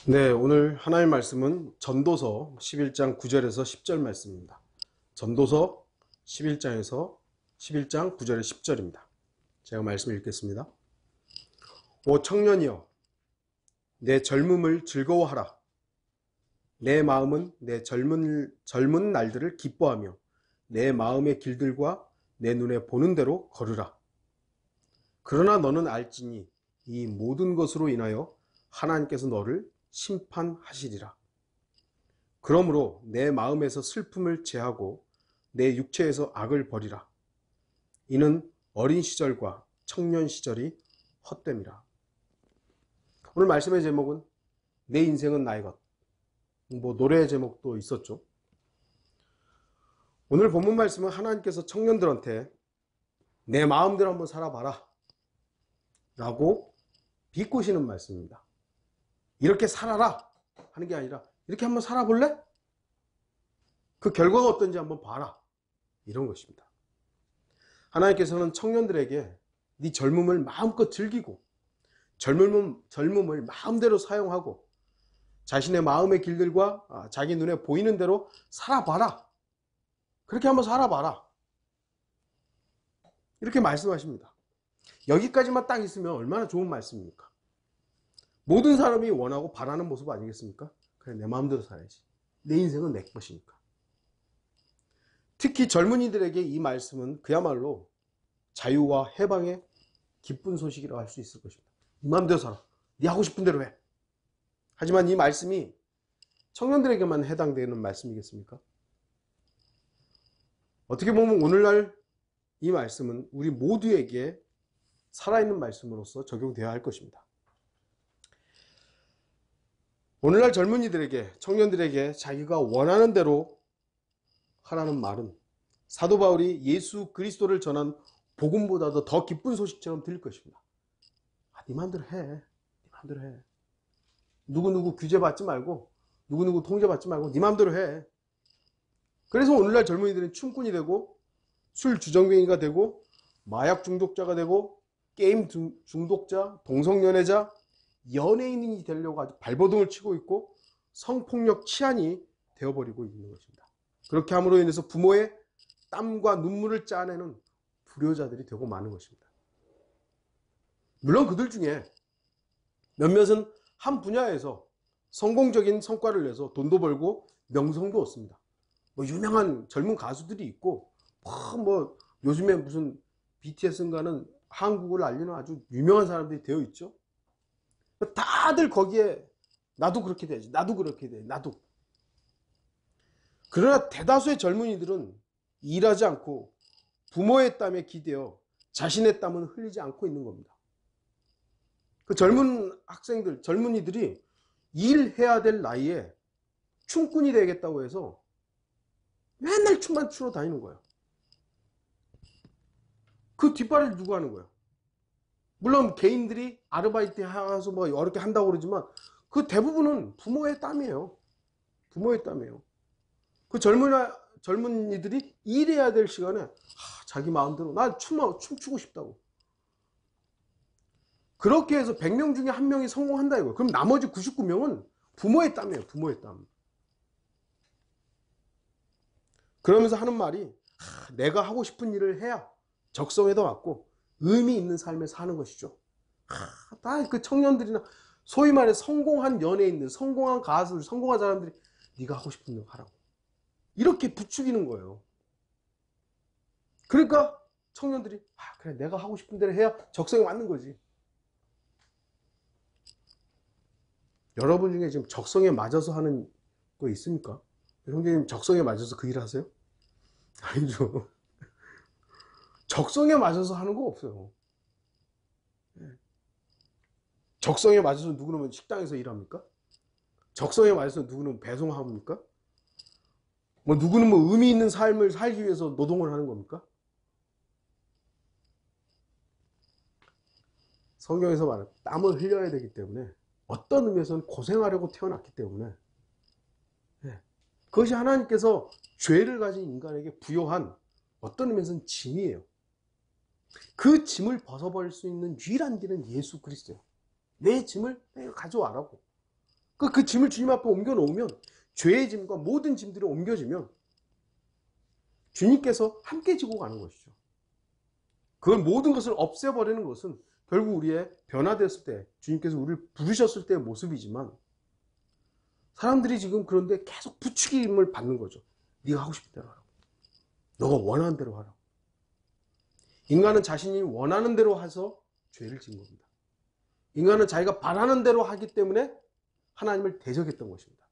네, 오늘 하나의 말씀은 전도서 11장 9절에서 10절 말씀입니다. 전도서 11장에서 11장 9절에 10절입니다. 제가 말씀을 읽겠습니다. 오 청년이여, 내 젊음을 즐거워하라. 내 마음은 내 젊은 날들을 기뻐하며 내 마음의 길들과 내 눈에 보는 대로 걸으라. 그러나 너는 알지니 이 모든 것으로 인하여 하나님께서 너를 심판하시리라. 그러므로 내 마음에서 슬픔을 제하고 내 육체에서 악을 버리라. 이는 어린 시절과 청년 시절이 헛됨이라. 오늘 말씀의 제목은 내 인생은 나의 것. 노래 제목도 있었죠. 오늘 본문 말씀은 하나님께서 청년들한테 내 마음대로 한번 살아봐라 라고 비꼬시는 말씀입니다. 이렇게 살아라 하는 게 아니라 이렇게 한번 살아볼래? 그 결과가 어떤지 한번 봐라, 이런 것입니다. 하나님께서는 청년들에게 네 젊음을 마음껏 즐기고 젊음을 마음대로 사용하고 자신의 마음의 길들과 자기 눈에 보이는 대로 살아봐라. 그렇게 한번 살아봐라, 이렇게 말씀하십니다. 여기까지만 딱 있으면 얼마나 좋은 말씀입니까? 모든 사람이 원하고 바라는 모습 아니겠습니까? 그래, 내 마음대로 살아야지. 내 인생은 내 것이니까. 특히 젊은이들에게 이 말씀은 그야말로 자유와 해방의 기쁜 소식이라고 할 수 있을 것입니다. 네 마음대로 살아. 네 하고 싶은 대로 해. 하지만 이 말씀이 청년들에게만 해당되는 말씀이겠습니까? 어떻게 보면 오늘날 이 말씀은 우리 모두에게 살아있는 말씀으로서 적용되어야 할 것입니다. 오늘날 젊은이들에게, 청년들에게 자기가 원하는 대로 하라는 말은 사도 바울이 예수 그리스도를 전한 복음보다도 더 기쁜 소식처럼 들릴 것입니다. 네 마음대로 해. 네 마음대로 해. 누구누구 규제받지 말고, 누구누구 통제받지 말고 네 마음대로 해. 그래서 오늘날 젊은이들은 춤꾼이 되고, 술 주정뱅이가 되고, 마약 중독자가 되고, 게임 중독자, 동성연애자, 연예인이 되려고 아주 발버둥을 치고 있고 성폭력 치안이 되어버리고 있는 것입니다. 그렇게 함으로 인해서 부모의 땀과 눈물을 짜내는 불효자들이 되고 마는 것입니다. 물론 그들 중에 몇몇은 한 분야에서 성공적인 성과를 내서 돈도 벌고 명성도 얻습니다. 유명한 젊은 가수들이 있고, 요즘에 무슨 BTS인가는 한국을 알리는 아주 유명한 사람들이 되어 있죠. 다들 거기에 나도 그렇게 돼야지, 나도 그렇게 돼, 나도. 그러나 대다수의 젊은이들은 일하지 않고 부모의 땀에 기대어 자신의 땀은 흘리지 않고 있는 겁니다. 그 젊은 학생들, 젊은이들이 일해야 될 나이에 춤꾼이 되겠다고 해서 맨날 춤만 추러 다니는 거예요. 그 뒷발을 누가 하는 거예요? 물론 개인들이 아르바이트 해서 어렵게 한다고 그러지만 그 대부분은 부모의 땀이에요. 부모의 땀이에요. 그 젊은이들이 일해야 될 시간에 자기 마음대로 나 춤추고 싶다고. 그렇게 해서 100명 중에 1명이 성공한다 이거예요. 그럼 나머지 99명은 부모의 땀이에요. 부모의 땀. 그러면서 하는 말이 내가 하고 싶은 일을 해야 적성에도 맞고 의미 있는 삶을 사는 것이죠. 다 그 청년들이나 소위 말해 성공한 연예인들, 성공한 가수들, 성공한 사람들이 네가 하고 싶은 대로 하라고 이렇게 부추기는 거예요. 그러니까 청년들이 그래, 내가 하고 싶은 대로 해야 적성에 맞는 거지. 여러분 중에 지금 적성에 맞아서 하는 거 있습니까? 형제님 적성에 맞아서 그 일 하세요? 아니죠. 적성에 맞아서 하는 거 없어요. 적성에 맞아서 누구는 식당에서 일합니까? 적성에 맞아서 누구는 배송합니까? 누구는 의미 있는 삶을 살기 위해서 노동을 하는 겁니까? 성경에서 말하는 땀을 흘려야 되기 때문에, 어떤 의미에서는 고생하려고 태어났기 때문에, 그것이 하나님께서 죄를 가진 인간에게 부여한 어떤 의미에서는 짐이에요. 그 짐을 벗어버릴 수 있는 유일한 길은 예수 그리스도예요. 내 짐을 내가 가져와라고. 그 짐을 주님 앞에 옮겨 놓으면, 죄의 짐과 모든 짐들이 옮겨지면 주님께서 함께 지고 가는 것이죠. 그걸 모든 것을 없애버리는 것은 결국 우리의 변화됐을 때, 주님께서 우리를 부르셨을 때의 모습이지만, 사람들이 지금 그런데 계속 부추김을 받는 거죠. 네가 하고 싶은 대로 하라고. 너가 원하는 대로 하라고. 인간은 자신이 원하는 대로 해서 죄를 지은 겁니다. 인간은 자기가 바라는 대로 하기 때문에 하나님을 대적했던 것입니다.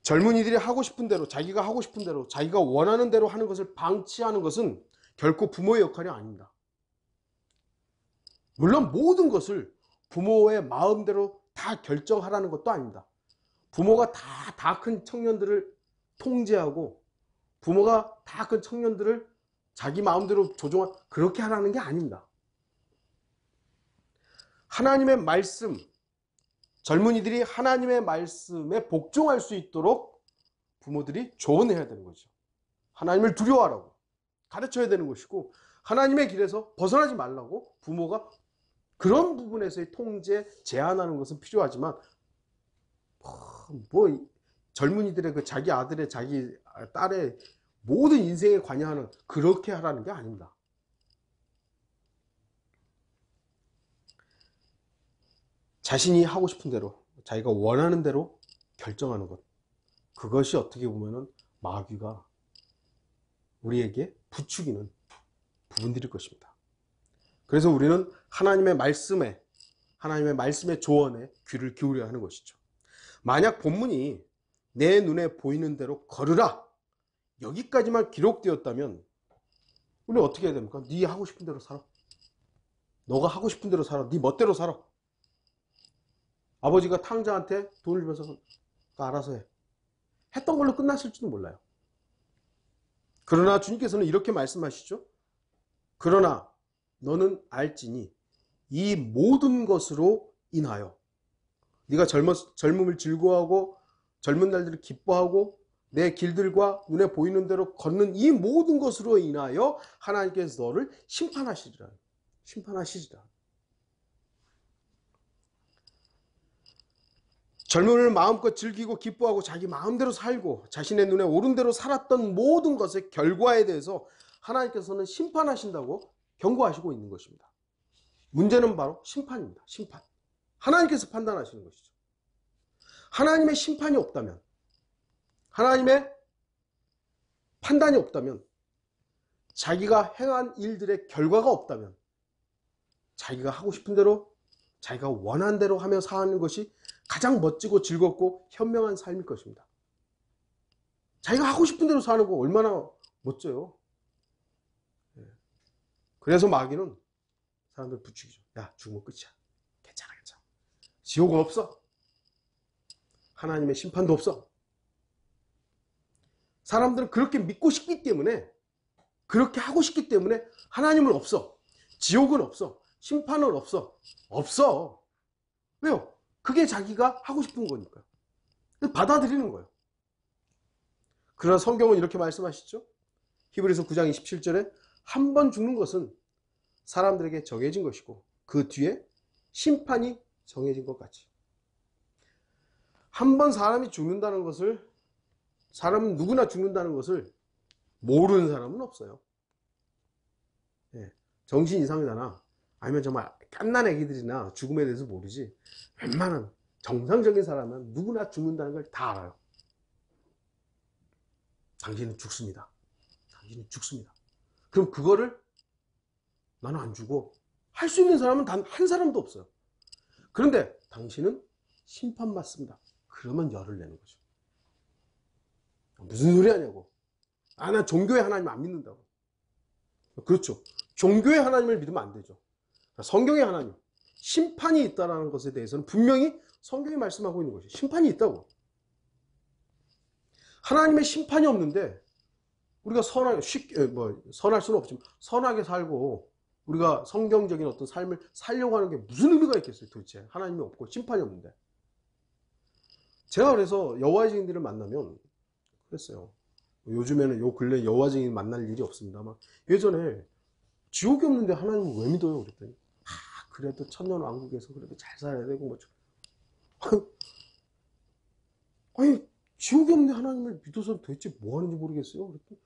젊은이들이 하고 싶은 대로, 자기가 하고 싶은 대로, 자기가 원하는 대로 하는 것을 방치하는 것은 결코 부모의 역할이 아닙니다. 물론 모든 것을 부모의 마음대로 다 결정하라는 것도 아닙니다. 부모가 다 큰 청년들을 통제하고, 부모가 다 큰 청년들을 자기 마음대로 조종한, 그렇게 하라는 게 아닙니다. 하나님의 말씀, 젊은이들이 하나님의 말씀에 복종할 수 있도록 부모들이 조언해야 되는 거죠. 하나님을 두려워하라고 가르쳐야 되는 것이고, 하나님의 길에서 벗어나지 말라고 부모가 그런 부분에서의 통제, 제한하는 것은 필요하지만, 젊은이들의 자기 아들의, 자기 딸의 모든 인생에 관여하는, 그렇게 하라는 게 아닙니다. 자신이 하고 싶은 대로, 자기가 원하는 대로 결정하는 것, 그것이 어떻게 보면은 마귀가 우리에게 부추기는 부분들일 것입니다. 그래서 우리는 하나님의 말씀의 조언에 귀를 기울여야 하는 것이죠. 만약 본문이 내 눈에 보이는 대로 걸으라, 여기까지만 기록되었다면 우리는 어떻게 해야 됩니까? 네 하고 싶은 대로 살아. 너가 하고 싶은 대로 살아. 네 멋대로 살아. 아버지가 탕자한테 돈을 주면서 알아서 해. 했던 걸로 끝났을지도 몰라요. 그러나 주님께서는 이렇게 말씀하시죠. 그러나 너는 알지니 이 모든 것으로 인하여, 네가 젊음을 즐거워하고 젊은 날들을 기뻐하고 내 길들과 눈에 보이는 대로 걷는 이 모든 것으로 인하여 하나님께서 너를 심판하시리라. 심판하시리라. 젊음을 마음껏 즐기고 기뻐하고 자기 마음대로 살고 자신의 눈에 오른 대로 살았던 모든 것의 결과에 대해서 하나님께서는 심판하신다고 경고하시고 있는 것입니다. 문제는 바로 심판입니다. 심판. 하나님께서 판단하시는 것이죠. 하나님의 심판이 없다면, 하나님의 판단이 없다면, 자기가 행한 일들의 결과가 없다면, 자기가 하고 싶은 대로, 자기가 원하는 대로 하며 사는 것이 가장 멋지고 즐겁고 현명한 삶일 것입니다. 자기가 하고 싶은 대로 사는 거 얼마나 멋져요. 그래서 마귀는 사람들 부추기죠. 야, 죽으면 끝이야. 괜찮아. 지옥은 없어. 하나님의 심판도 없어. 사람들은 그렇게 믿고 싶기 때문에, 그렇게 하고 싶기 때문에 하나님은 없어. 지옥은 없어. 심판은 없어. 없어. 왜요? 그게 자기가 하고 싶은 거니까요. 받아들이는 거예요. 그러나 성경은 이렇게 말씀하시죠. 히브리서 9장 27절에 한 번 죽는 것은 사람들에게 정해진 것이고 그 뒤에 심판이 정해진 것 같이. 한 번 사람이 죽는다는 것을, 사람은 누구나 죽는다는 것을 모르는 사람은 없어요. 정신 이상이나 아니면 정말 갓난 애기들이나 죽음에 대해서 모르지, 웬만한 정상적인 사람은 누구나 죽는다는 걸 다 알아요. 당신은 죽습니다. 당신은 죽습니다. 그럼 그거를 나는 안 죽어 할 수 있는 사람은 단 한 사람도 없어요. 그런데 당신은 심판받습니다. 그러면 열을 내는 거죠. 무슨 소리 하냐고. 나 종교의 하나님 안 믿는다고. 그렇죠. 종교의 하나님을 믿으면 안 되죠. 성경의 하나님, 심판이 있다는 것에 대해서는 분명히 성경이 말씀하고 있는 것이죠. 심판이 있다고. 하나님의 심판이 없는데 우리가 선할 수는 없지만 선하게 살고 우리가 성경적인 어떤 삶을 살려고 하는 게 무슨 의미가 있겠어요, 도대체. 하나님이 없고 심판이 없는데. 제가 그래서 여호와의 증인들을 만나면 그랬어요. 요즘에는 요 근래 여호와 증인 만날 일이 없습니다만, 예전에 지옥이 없는데 하나님을 왜 믿어요? 그랬더니 그래도 천년왕국에서 그래도 잘 살아야 되고 뭐 아니 지옥이 없는 하나님을 믿어서 도대체 뭐 하는지 모르겠어요. 그랬더니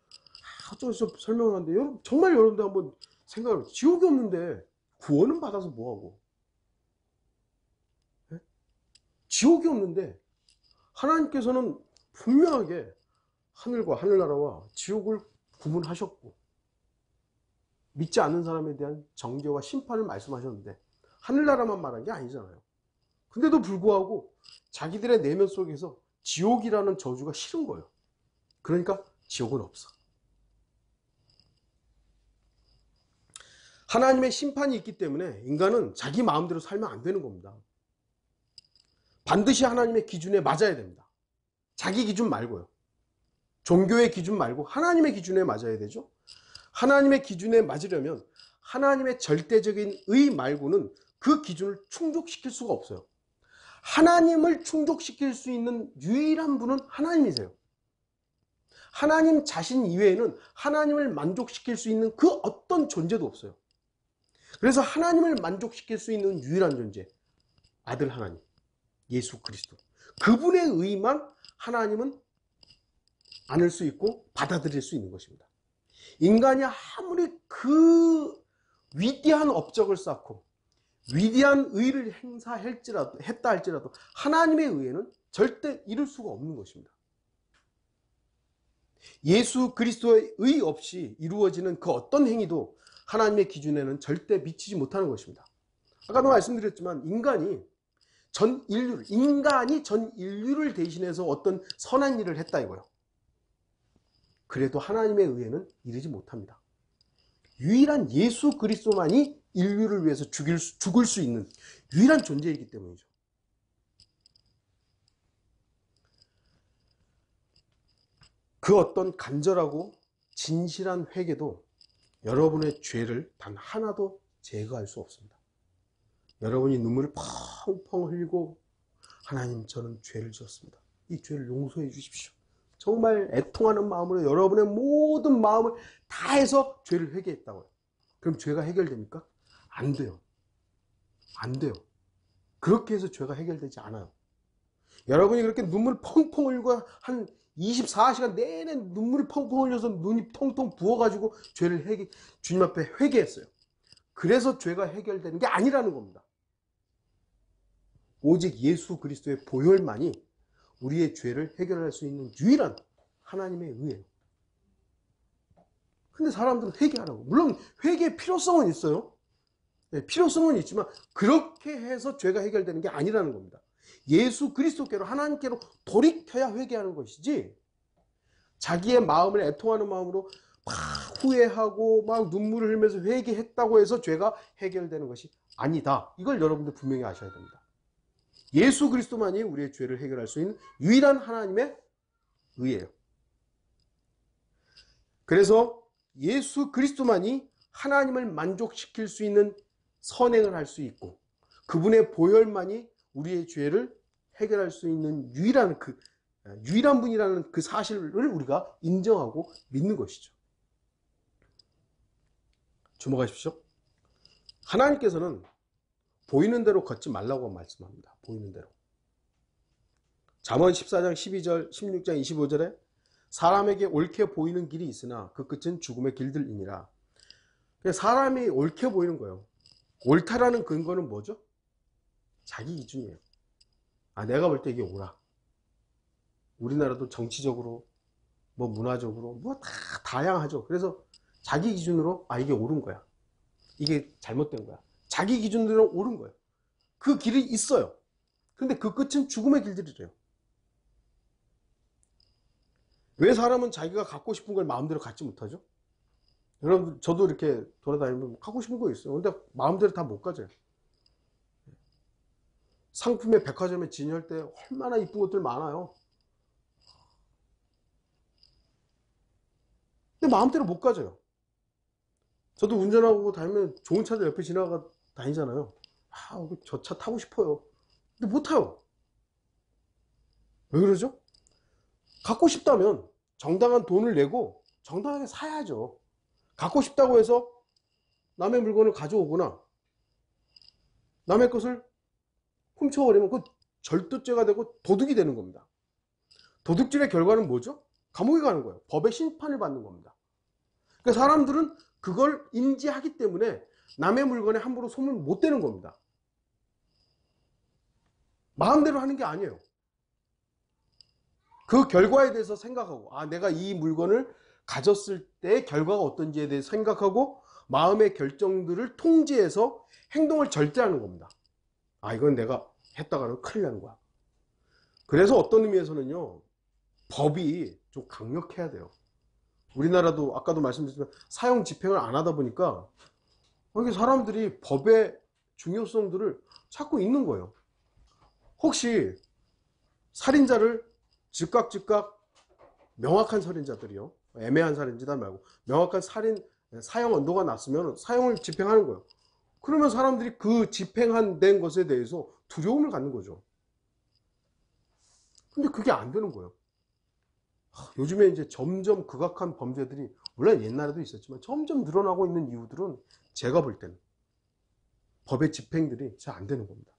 어쩌서 설명을 하는데 여러분 정말 여러분들 한번 생각을 해보세요. 지옥이 없는데 구원은 받아서 뭐하고, 네? 지옥이 없는데 하나님께서는 분명하게 하늘과 하늘나라와 지옥을 구분하셨고 믿지 않는 사람에 대한 정죄와 심판을 말씀하셨는데 하늘나라만 말한 게 아니잖아요. 근데도 불구하고 자기들의 내면 속에서 지옥이라는 저주가 싫은 거예요. 그러니까 지옥은 없어. 하나님의 심판이 있기 때문에 인간은 자기 마음대로 살면 안 되는 겁니다. 반드시 하나님의 기준에 맞아야 됩니다. 자기 기준 말고요. 종교의 기준 말고 하나님의 기준에 맞아야 되죠. 하나님의 기준에 맞으려면 하나님의 절대적인 의 말고는 그 기준을 충족시킬 수가 없어요. 하나님을 충족시킬 수 있는 유일한 분은 하나님이세요. 하나님 자신 이외에는 하나님을 만족시킬 수 있는 그 어떤 존재도 없어요. 그래서 하나님을 만족시킬 수 있는 유일한 존재, 아들 하나님, 예수 그리스도. 그분의 의만 하나님은 안을 수 있고 받아들일 수 있는 것입니다. 인간이 아무리 그 위대한 업적을 쌓고 위대한 의를 했다 할지라도 하나님의 의에는 절대 이룰 수가 없는 것입니다. 예수 그리스도의 의 없이 이루어지는 그 어떤 행위도 하나님의 기준에는 절대 미치지 못하는 것입니다. 아까도 말씀드렸지만 인간이 전 인류를 대신해서 어떤 선한 일을 했다 이거예요. 그래도 하나님의 의에는 이르지 못합니다. 유일한 예수 그리스도만이 인류를 위해서 죽을 수 있는 유일한 존재이기 때문이죠. 그 어떤 간절하고 진실한 회개도 여러분의 죄를 단 하나도 제거할 수 없습니다. 여러분이 눈물을 펑펑 흘리고 하나님 저는 죄를 지었습니다. 이 죄를 용서해 주십시오. 정말 애통하는 마음으로 여러분의 모든 마음을 다해서 죄를 회개했다고요. 그럼 죄가 해결됩니까? 안 돼요. 안 돼요. 그렇게 해서 죄가 해결되지 않아요. 여러분이 그렇게 눈물을 펑펑 흘리고 한 24시간 내내 눈물을 펑펑 흘려서 눈이 텅텅 부어가지고 주님 앞에 회개했어요. 그래서 죄가 해결되는 게 아니라는 겁니다. 오직 예수 그리스도의 보혈만이 우리의 죄를 해결할 수 있는 유일한 하나님의 의예요. 근데 사람들은 회개하라고. 물론 회개의 필요성은 있어요. 네, 필요성은 있지만 그렇게 해서 죄가 해결되는 게 아니라는 겁니다. 예수 그리스도께로 하나님께로 돌이켜야 회개하는 것이지 자기의 마음을 애통하는 마음으로 막 후회하고 막 눈물을 흘리면서 회개했다고 해서 죄가 해결되는 것이 아니다. 이걸 여러분들 분명히 아셔야 됩니다. 예수 그리스도만이 우리의 죄를 해결할 수 있는 유일한 하나님의 의예요. 그래서 예수 그리스도만이 하나님을 만족시킬 수 있는 선행을 할 수 있고 그분의 보혈만이 우리의 죄를 해결할 수 있는 유일한 분이라는 그 사실을 우리가 인정하고 믿는 것이죠. 주목하십시오. 하나님께서는 보이는 대로 걷지 말라고 말씀합니다. 보이는 대로. 잠언 14장 12절, 16장 25절에 사람에게 옳게 보이는 길이 있으나 그 끝은 죽음의 길들이니라. 사람이 옳게 보이는 거예요. 옳다라는 근거는 뭐죠? 자기 기준이에요. 내가 볼 때 이게 옳아. 우리나라도 정치적으로, 문화적으로, 다 다양하죠. 그래서 자기 기준으로, 이게 옳은 거야. 이게 잘못된 거야. 자기 기준으로 옳은 거예요. 그 길이 있어요. 근데 그 끝은 죽음의 길들이래요. 왜 사람은 자기가 갖고 싶은 걸 마음대로 갖지 못하죠? 여러분, 저도 이렇게 돌아다니면 갖고 싶은 거 있어요. 근데 마음대로 다 못 가져요. 상품에 백화점에 진열할 때 얼마나 이쁜 것들 많아요. 근데 마음대로 못 가져요. 저도 운전하고 다니면 좋은 차들 옆에 다니잖아요. 저 차 타고 싶어요. 근데 못 타요. 왜 그러죠? 갖고 싶다면 정당한 돈을 내고 정당하게 사야죠. 갖고 싶다고 해서 남의 물건을 가져오거나 남의 것을 훔쳐버리면 그 절도죄가 되고 도둑이 되는 겁니다. 도둑질의 결과는 뭐죠? 감옥에 가는 거예요. 법의 심판을 받는 겁니다. 그러니까 사람들은 그걸 인지하기 때문에 남의 물건에 함부로 손을 못 대는 겁니다. 마음대로 하는 게 아니에요. 그 결과에 대해서 생각하고, 내가 이 물건을 가졌을 때 결과가 어떤지에 대해서 생각하고 마음의 결정들을 통제해서 행동을 절제하는 겁니다. 이건 내가 했다가는 큰일 나는 거야. 그래서 어떤 의미에서는요, 법이 좀 강력해야 돼요. 우리나라도 아까도 말씀드렸지만 사형 집행을 안 하다 보니까 사람들이 법의 중요성들을 자꾸 잊는 거예요. 혹시 살인자를 즉각 명확한 살인자들이요, 애매한 살인자들 말고 명확한 사형 언도가 났으면 사형을 집행하는 거예요. 그러면 사람들이 그 집행된 것에 대해서 두려움을 갖는 거죠. 근데 그게 안 되는 거예요. 요즘에 이제 점점 극악한 범죄들이, 물론 옛날에도 있었지만 점점 늘어나고 있는 이유들은 제가 볼 때는 법의 집행들이 잘 안 되는 겁니다.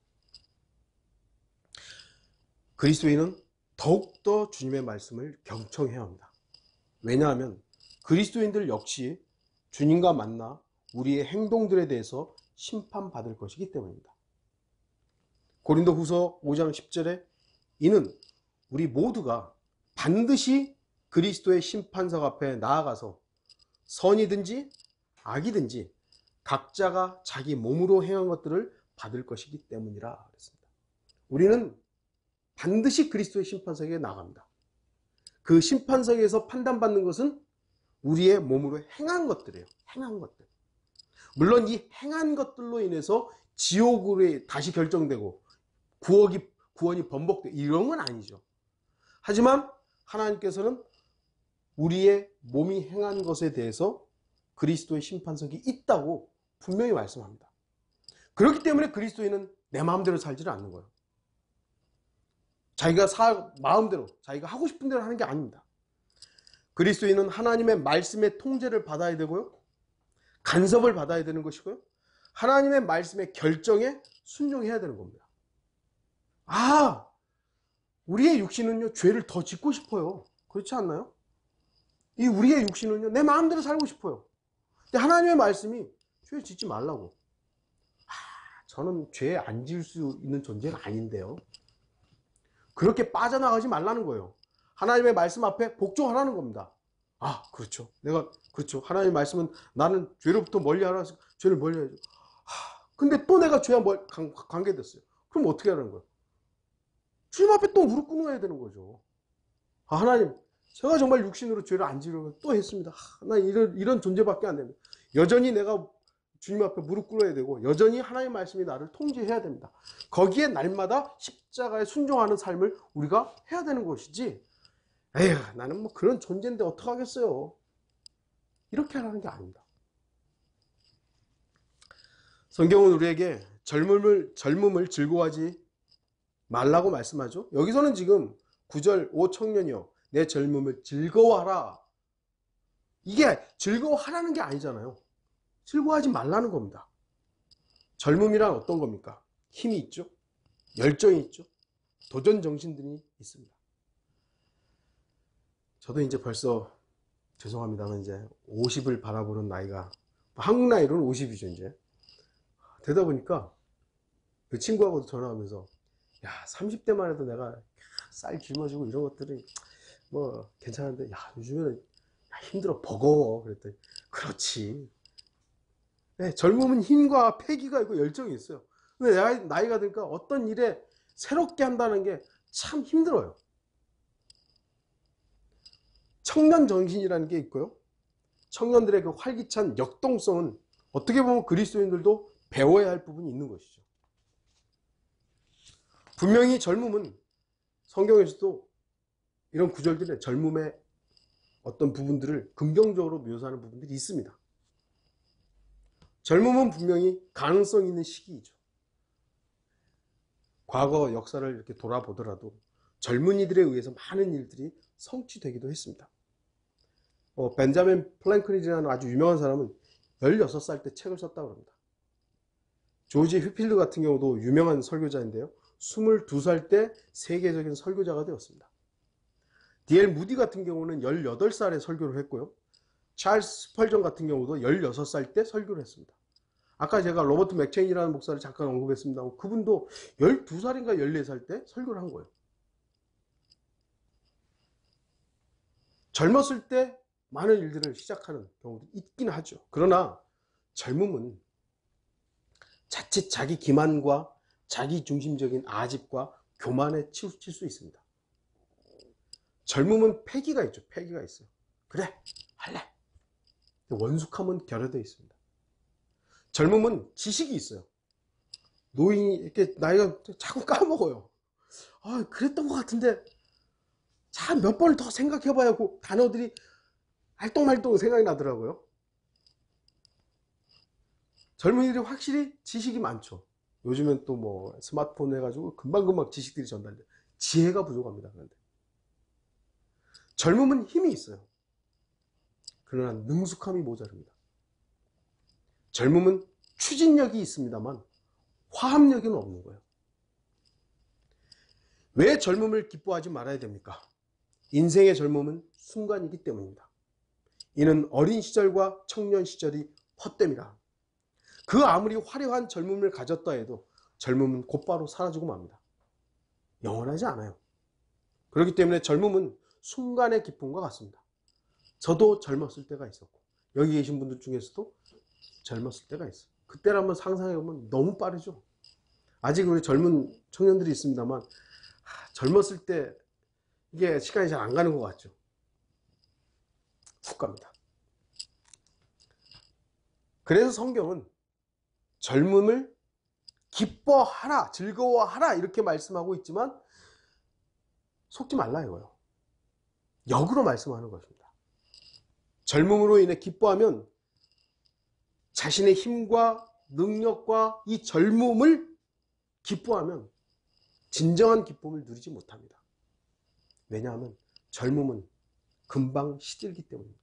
그리스도인은 더욱더 주님의 말씀을 경청해야 합니다. 왜냐하면 그리스도인들 역시 주님과 만나 우리의 행동들에 대해서 심판받을 것이기 때문입니다. 고린도 후서 5장 10절에 이는 우리 모두가 반드시 그리스도의 심판석 앞에 나아가서 선이든지 악이든지 각자가 자기 몸으로 행한 것들을 받을 것이기 때문이라 그랬습니다. 우리는 반드시 그리스도의 심판석에 나갑니다. 그 심판석에서 판단받는 것은 우리의 몸으로 행한 것들이에요. 행한 것들. 물론 이 행한 것들로 인해서 지옥으로 다시 결정되고 구원이 번복되고 이런 건 아니죠. 하지만 하나님께서는 우리의 몸이 행한 것에 대해서 그리스도의 심판석이 있다고 분명히 말씀합니다. 그렇기 때문에 그리스도인은 내 마음대로 살지를 않는 거예요. 자기가 마음대로 자기가 하고 싶은 대로 하는 게 아닙니다. 그리스도인은 하나님의 말씀의 통제를 받아야 되고요, 간섭을 받아야 되는 것이고요, 하나님의 말씀의 결정에 순종해야 되는 겁니다. 우리의 육신은요, 죄를 더 짓고 싶어요. 그렇지 않나요? 이 우리의 육신은요, 내 마음대로 살고 싶어요. 근데 하나님의 말씀이 죄 짓지 말라고. 저는 죄 안 지을 수 있는 존재는 아닌데요. 그렇게 빠져나가지 말라는 거예요. 하나님의 말씀 앞에 복종하라는 겁니다. 그렇죠. 그렇죠. 하나님의 말씀은 나는 죄로부터 멀리하라. 죄를 멀리해야죠. 근데 또 내가 죄와 관계됐어요. 그럼 어떻게 하라는 거예요? 주님 앞에 또 무릎 꿇어야 되는 거죠. 하나님, 제가 정말 육신으로 죄를 안 지으려고 또 했습니다. 나 이런 존재밖에 안 됩니다. 여전히 내가 주님 앞에 무릎 꿇어야 되고 여전히 하나님의 말씀이 나를 통제해야 됩니다. 거기에 날마다 십자가에 순종하는 삶을 우리가 해야 되는 것이지, 나는 뭐 그런 존재인데 어떡하겠어요. 이렇게 하라는 게 아닙니다. 성경은 우리에게 젊음을 즐거워하지 말라고 말씀하죠. 여기서는 지금 9절 오 청년이여 내 젊음을 즐거워하라. 이게 즐거워하라는 게 아니잖아요. 즐거워하지 말라는 겁니다. 젊음이란 어떤 겁니까? 힘이 있죠. 열정이 있죠. 도전 정신들이 있습니다. 저도 이제 벌써 죄송합니다만 이제 50을 바라보는 나이가, 한국 나이로는 50이죠 이제. 되다 보니까 그 친구하고도 전화하면서 30대만 해도 내가 쌀 짊어지고 이런 것들이 뭐 괜찮은데 요즘에는 힘들어, 버거워. 그랬더니 그렇지. 젊음은 힘과 패기가 있고 열정이 있어요. 근데 나이가 드니까 어떤 일에 새롭게 한다는 게 참 힘들어요. 청년 정신이라는 게 있고요, 청년들의 그 활기찬 역동성은 어떻게 보면 그리스도인들도 배워야 할 부분이 있는 것이죠. 분명히 젊음은 성경에서도 이런 구절들에 젊음의 어떤 부분들을 긍정적으로 묘사하는 부분들이 있습니다. 젊음은 분명히 가능성 있는 시기이죠. 과거 역사를 이렇게 돌아보더라도 젊은이들에 의해서 많은 일들이 성취되기도 했습니다. 벤자민 플랭클린이라는 아주 유명한 사람은 16살 때 책을 썼다고 합니다. 조지 휘필드 같은 경우도 유명한 설교자인데요. 22살 때 세계적인 설교자가 되었습니다. D.L. 무디 같은 경우는 18살에 설교를 했고요. 찰스 스펄전 같은 경우도 16살 때 설교를 했습니다. 아까 제가 로버트 맥체인이라는 목사를 잠깐 언급했습니다. 그분도 12살인가 14살 때 설교를 한 거예요. 젊었을 때 많은 일들을 시작하는 경우도 있긴 하죠. 그러나 젊음은 자칫 자기 기만과 자기 중심적인 아집과 교만에 치우칠 수 있습니다. 젊음은 패기가 있죠. 패기가 있어요. 그래, 할래. 원숙함은 결여되어 있습니다. 젊음은 지식이 있어요. 노인이 이렇게 나이가 자꾸 까먹어요. 아, 그랬던 것 같은데 참 몇 번을 더 생각해봐야 그 단어들이 알똥말똥 생각이 나더라고요. 젊은이들이 확실히 지식이 많죠. 요즘엔 또 뭐 스마트폰 해가지고 금방금방 지식들이 전달돼요. 지혜가 부족합니다. 그런데 젊음은 힘이 있어요. 그러나 능숙함이 모자릅니다. 젊음은 추진력이 있습니다만 화합력은 없는 거예요. 왜 젊음을 기뻐하지 말아야 됩니까? 인생의 젊음은 순간이기 때문입니다. 이는 어린 시절과 청년 시절이 헛됨이라. 그 아무리 화려한 젊음을 가졌다 해도 젊음은 곧바로 사라지고 맙니다. 영원하지 않아요. 그렇기 때문에 젊음은 순간의 기쁨과 같습니다. 저도 젊었을 때가 있었고 여기 계신 분들 중에서도 젊었을 때가 있어요. 그때를 한번 상상해보면 너무 빠르죠. 아직 우리 젊은 청년들이 있습니다만 젊었을 때 이게 시간이 잘 안 가는 것 같죠. 훅 갑니다. 그래서 성경은 젊음을 기뻐하라, 즐거워하라 이렇게 말씀하고 있지만 속지 말라 이거예요. 역으로 말씀하는 것입니다. 젊음으로 인해 기뻐하면 자신의 힘과 능력과 이 젊음을 기뻐하면 진정한 기쁨을 누리지 못합니다. 왜냐하면 젊음은 금방 시들기 때문입니다.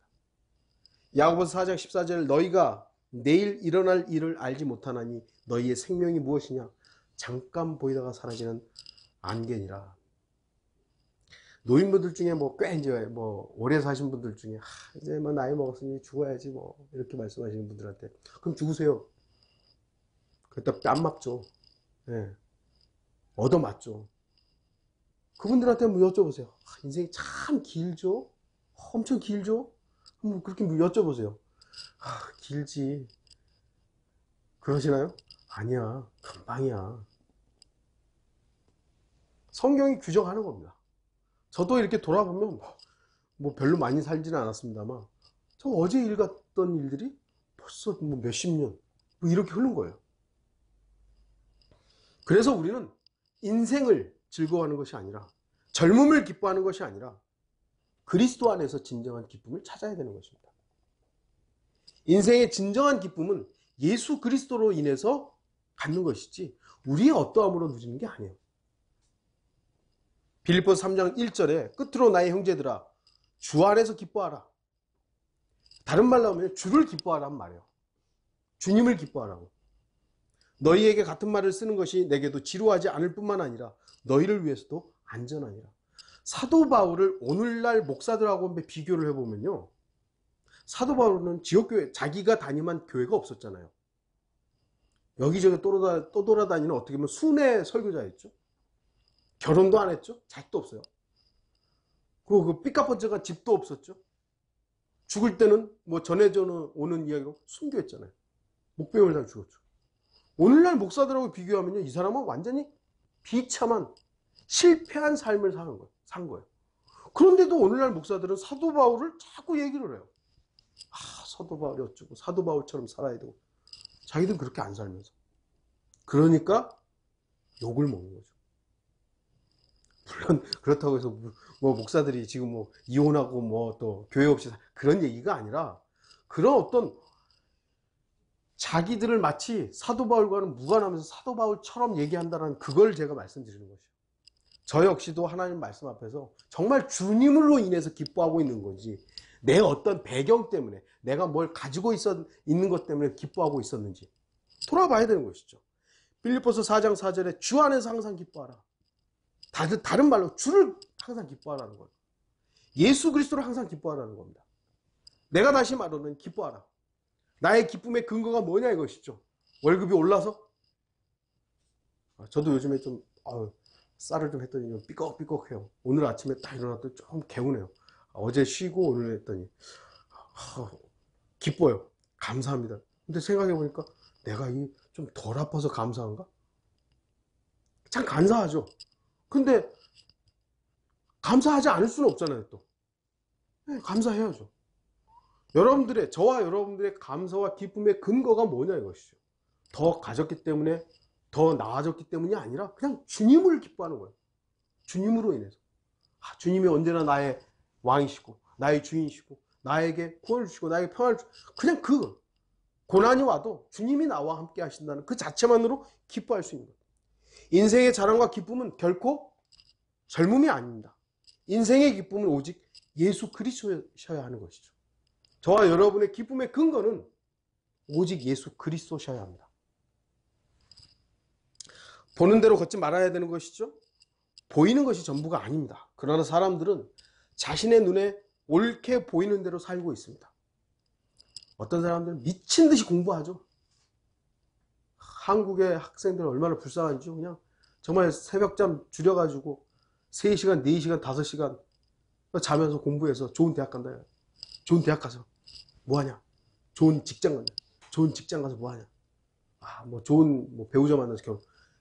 야고보서 4장 14절 너희가 내일 일어날 일을 알지 못하나니 너희의 생명이 무엇이냐 잠깐 보이다가 사라지는 안개니라. 노인분들 중에 꽤 이제 오래 사신 분들 중에 이제 나이 먹었으니 죽어야지 이렇게 말씀하시는 분들한테 그럼 죽으세요. 그랬다 뺨 맞죠. 예. 얻어맞죠. 그분들한테 여쭤보세요. 인생이 참 길죠? 엄청 길죠? 그렇게 여쭤보세요. 길지. 그러시나요? 아니야. 금방이야. 성경이 규정하는 겁니다. 저도 이렇게 돌아보면 별로 많이 살지는 않았습니다만 저 어제 읽었던 일들이 벌써 몇십 년 이렇게 흐른 거예요. 그래서 우리는 인생을 즐거워하는 것이 아니라 젊음을 기뻐하는 것이 아니라 그리스도 안에서 진정한 기쁨을 찾아야 되는 것입니다. 인생의 진정한 기쁨은 예수 그리스도로 인해서 갖는 것이지 우리의 어떠함으로 누리는 게 아니에요. 빌립보서 3장 1절에 끝으로 나의 형제들아 주 안에서 기뻐하라. 다른 말로 하면 주를 기뻐하라는 말이에요. 주님을 기뻐하라고. 너희에게 같은 말을 쓰는 것이 내게도 지루하지 않을 뿐만 아니라 너희를 위해서도 안전하니라. 사도 바울을 오늘날 목사들하고 비교를 해보면요. 사도 바울은 지역교회, 자기가 다니만 교회가 없었잖아요. 여기저기 또 돌아다니는 어떻게 보면 순회 설교자였죠. 결혼도 안 했죠. 자식도 없어요. 그리고 그 삐까뻔쩍한 집도 없었죠. 죽을 때는 전해져 오는 이야기로 순교했잖아요. 목배를 잘 죽었죠. 오늘날 목사들하고 비교하면요. 이 사람은 완전히 비참한 실패한 삶을 산 거예요. 그런데도 오늘날 목사들은 사도 바울을 자꾸 얘기를 해요. 사도 바울이 어쩌고 사도 바울처럼 살아야 되고 자기들은 그렇게 안 살면서 그러니까 욕을 먹는 거죠. 물론 그렇다고 해서 목사들이 지금 이혼하고 또 교회 없이 그런 얘기가 아니라 그런 어떤 자기들을 마치 사도 바울과는 무관하면서 사도 바울처럼 얘기한다는 그걸 제가 말씀드리는 것이에요. 저 역시도 하나님 말씀 앞에서 정말 주님으로 인해서 기뻐하고 있는 건지 내 어떤 배경 때문에 내가 뭘 가지고 있는 것 때문에 기뻐하고 있었는지 돌아봐야 되는 것이죠. 빌립보서 4장 4절에 주 안에서 항상 기뻐하라. 다른 말로 주를 항상 기뻐하라는 거예요. 예수 그리스도를 항상 기뻐하라는 겁니다. 내가 다시 말하면 기뻐하라. 나의 기쁨의 근거가 뭐냐 이것이죠. 월급이 올라서? 저도 요즘에 좀 쌀을 좀 했더니 좀 삐걱삐걱해요. 오늘 아침에 딱 일어났더니 좀 개운해요. 어제 쉬고 오늘 했더니 기뻐요. 감사합니다. 근데 생각해보니까 내가 좀 덜 아파서 감사한가? 참 감사하죠. 근데 감사하지 않을 수는 없잖아요. 또 감사해야죠. 저와 여러분들의 감사와 기쁨의 근거가 뭐냐 이것이죠. 더 가졌기 때문에, 더 나아졌기 때문이 아니라 그냥 주님을 기뻐하는 거예요. 주님으로 인해서. 주님이 언제나 나의 왕이시고 나의 주인이시고 나에게 구원을 주시고 나에게 평안을 주시고, 그냥 그 고난이 와도 주님이 나와 함께 하신다는 그 자체만으로 기뻐할 수 있는 거예요. 인생의 자랑과 기쁨은 결코 젊음이 아닙니다. 인생의 기쁨은 오직 예수 그리스도셔야 하는 것이죠. 저와 여러분의 기쁨의 근거는 오직 예수 그리스도셔야 합니다. 보는 대로 걷지 말아야 되는 것이죠. 보이는 것이 전부가 아닙니다. 그러나 사람들은 자신의 눈에 옳게 보이는 대로 살고 있습니다. 어떤 사람들은 미친 듯이 공부하죠. 한국의 학생들 얼마나 불쌍한지, 그냥 정말 새벽잠 줄여가지고 3시간, 4시간, 5시간 자면서 공부해서 좋은 대학 간다. 좋은 대학 가서 뭐하냐? 좋은 직장 간다. 좋은 직장 가서 뭐하냐? 좋은 배우자 만나서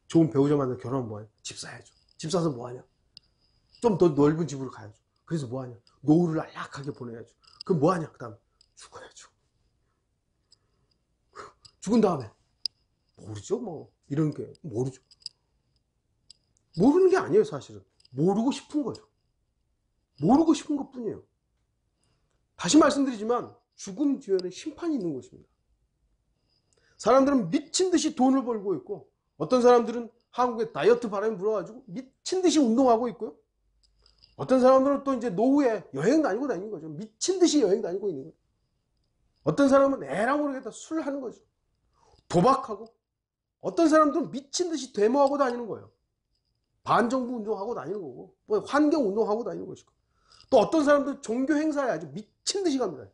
좋은 배우자 만나서 결혼하면 뭐하냐? 집 사야죠. 집 사서 뭐하냐? 좀 더 넓은 집으로 가야죠. 그래서 뭐하냐? 노후를 안락하게 보내야죠. 그럼 뭐하냐? 그 다음 죽어야죠. 죽은 다음에 모르죠. 이런 게 모르죠. 모르는 게 아니에요. 사실은 모르고 싶은 거죠. 모르고 싶은 것 뿐이에요. 다시 말씀드리지만 죽음 뒤에는 심판이 있는 것입니다. 사람들은 미친 듯이 돈을 벌고 있고, 어떤 사람들은 한국에 다이어트 바람이 불어가지고 미친 듯이 운동하고 있고요. 어떤 사람들은 또 이제 노후에 여행 다니는 거죠. 미친 듯이 여행 다니고 있는 거죠. 어떤 사람은 에라 모르겠다 술 하는 거죠. 도박하고, 어떤 사람들은 미친 듯이 데모하고 다니는 거예요. 반정부 운동하고 다니는 거고, 환경 운동하고 다니는 것이고, 또 어떤 사람들은 종교 행사에 아주 미친 듯이 갑니다.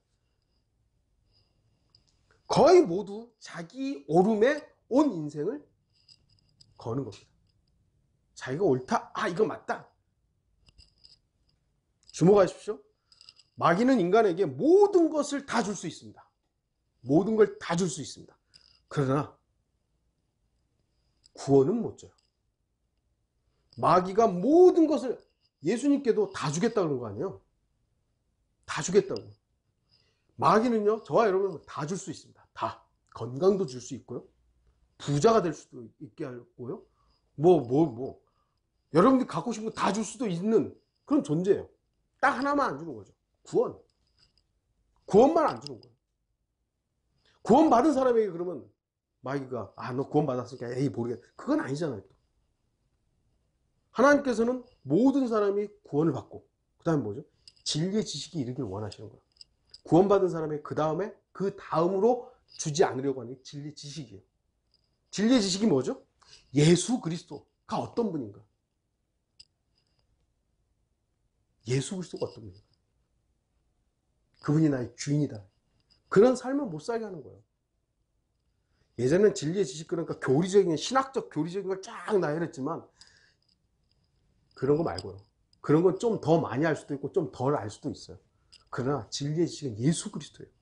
거의 모두 자기 오름에 온 인생을 거는 겁니다. 자기가 옳다, 이거 맞다. 주목하십시오. 마귀는 인간에게 모든 것을 다 줄 수 있습니다. 모든 걸 다 줄 수 있습니다. 그러나 구원은 못 줘요. 마귀가 모든 것을 예수님께도 다 주겠다 그런 거 아니에요? 다 주겠다고. 마귀는요, 저와 여러분 다 줄 수 있습니다. 다. 건강도 줄 수 있고요. 부자가 될 수도 있게 하고요. 여러분들이 갖고 싶은 거 다 줄 수도 있는 그런 존재예요. 딱 하나만 안 주는 거죠. 구원. 구원만 안 주는 거예요. 구원 받은 사람에게 그러면 마귀가 너 구원 받았으니까 모르겠다. 그건 아니잖아요. 또. 하나님께서는 모든 사람이 구원을 받고, 그 다음에 뭐죠? 진리의 지식이 이르길 원하시는 거예요. 구원받은 사람의 그 다음으로 주지 않으려고 하는 게 진리의 지식이에요. 진리의 지식이 뭐죠? 예수 그리스도가 어떤 분인가? 예수 그리스도가 어떤 분인가? 그분이 나의 주인이다. 그런 삶을 못 살게 하는 거예요. 예전엔 진리의 지식, 그러니까 교리적인, 신학적 교리적인 걸 쫙 나열했지만, 그런 거 말고요. 그런 건 좀 더 많이 알 수도 있고 좀 덜 알 수도 있어요. 그러나 진리의 지식은 예수 그리스도예요.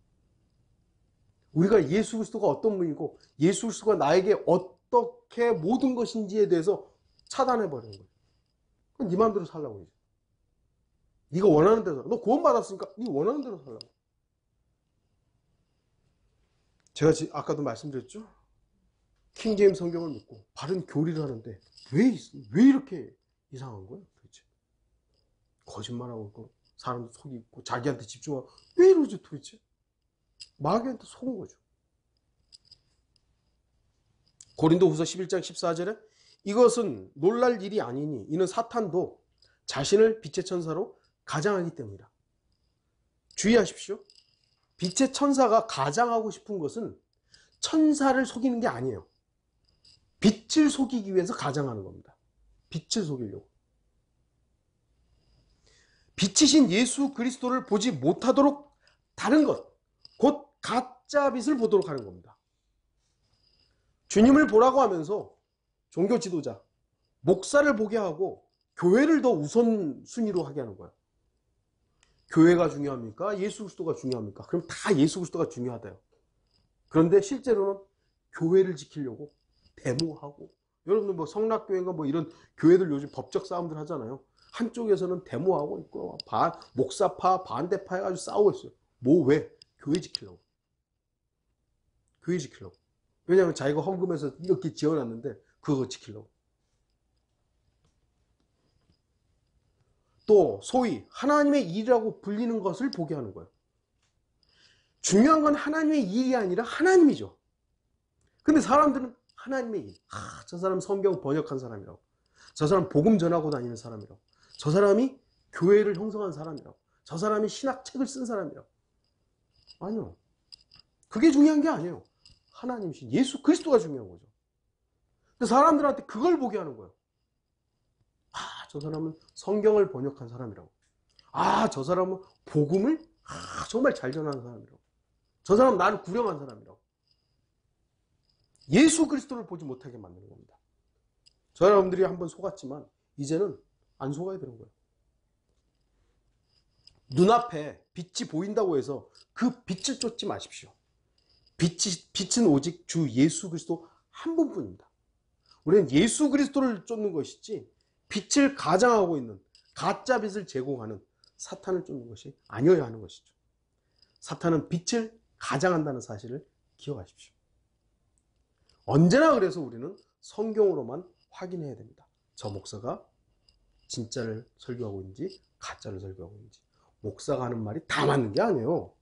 우리가 예수 그리스도가 어떤 분이고 예수 그리스도가 나에게 어떻게 모든 것인지에 대해서 차단해버리는 거예요. 그럼 네 마음대로 살라고 이제. 네가 원하는 대로 살라. 너 구원받았으니까 네 원하는 대로 살라고. 제가 아까도 말씀드렸죠. 킹제임스 성경을 믿고 바른 교리를 하는데 왜 이렇게 이상한 거예요 도대체? 거짓말하고 있고 사람도 속이고 자기한테 집중하고 왜 이러죠 도대체? 마귀한테 속은 거죠. 고린도후서 11장 14절에 이것은 놀랄 일이 아니니 이는 사탄도 자신을 빛의 천사로 가장하기 때문이라. 주의하십시오. 빛의 천사가 가장하고 싶은 것은 천사를 속이는 게 아니에요. 빛을 속이기 위해서 가장하는 겁니다. 빛을 속이려고. 빛이신 예수 그리스도를 보지 못하도록 다른 것, 곧 가짜 빛을 보도록 하는 겁니다. 주님을 보라고 하면서 종교 지도자, 목사를 보게 하고 교회를 더 우선순위로 하게 하는 거예요. 교회가 중요합니까? 예수 그리스도가 중요합니까? 그럼 다 예수 그리스도가 중요하대요. 그런데 실제로는 교회를 지키려고 데모하고, 여러분들 뭐 성락교회인가 뭐 이런 교회들 요즘 법적 싸움들 하잖아요. 한쪽에서는 데모하고 있고 목사파 반대파 해가지고 싸우고 있어요. 뭐 왜? 교회 지키려고. 교회 지키려고. 왜냐하면 자기가 헌금해서 이렇게 지어놨는데 그거 지키려고. 또 소위 하나님의 일이라고 불리는 것을 보게 하는 거예요. 중요한 건 하나님의 일이 아니라 하나님이죠. 근데 사람들은 하나님의 일, 저 사람 성경 번역한 사람이라고, 저 사람 복음 전하고 다니는 사람이라고, 저 사람이 교회를 형성한 사람이라고, 저 사람이 신학책을 쓴 사람이라고. 아니요. 그게 중요한 게 아니에요. 하나님이신 예수 그리스도가 중요한 거죠. 근데 사람들한테 그걸 보게 하는 거예요. 저 사람은 성경을 번역한 사람이라고. 저 사람은 복음을 정말 잘 전하는 사람이라고. 저 사람은 나를 구령한 사람이라고. 예수 그리스도를 보지 못하게 만드는 겁니다. 저 여러분들이 한번 속았지만 이제는 안 속아야 되는 거예요. 눈앞에 빛이 보인다고 해서 그 빛을 쫓지 마십시오. 빛은 오직 주 예수 그리스도 한 분뿐입니다. 우리는 예수 그리스도를 쫓는 것이지 빛을 가장하고 있는 가짜 빛을 제공하는 사탄을 쫓는 것이 아니어야 하는 것이죠. 사탄은 빛을 가장한다는 사실을 기억하십시오. 언제나 그래서 우리는 성경으로만 확인해야 됩니다. 저 목사가 진짜를 설교하고 있는지 가짜를 설교하고 있는지. 목사가 하는 말이 다 맞는 게 아니에요.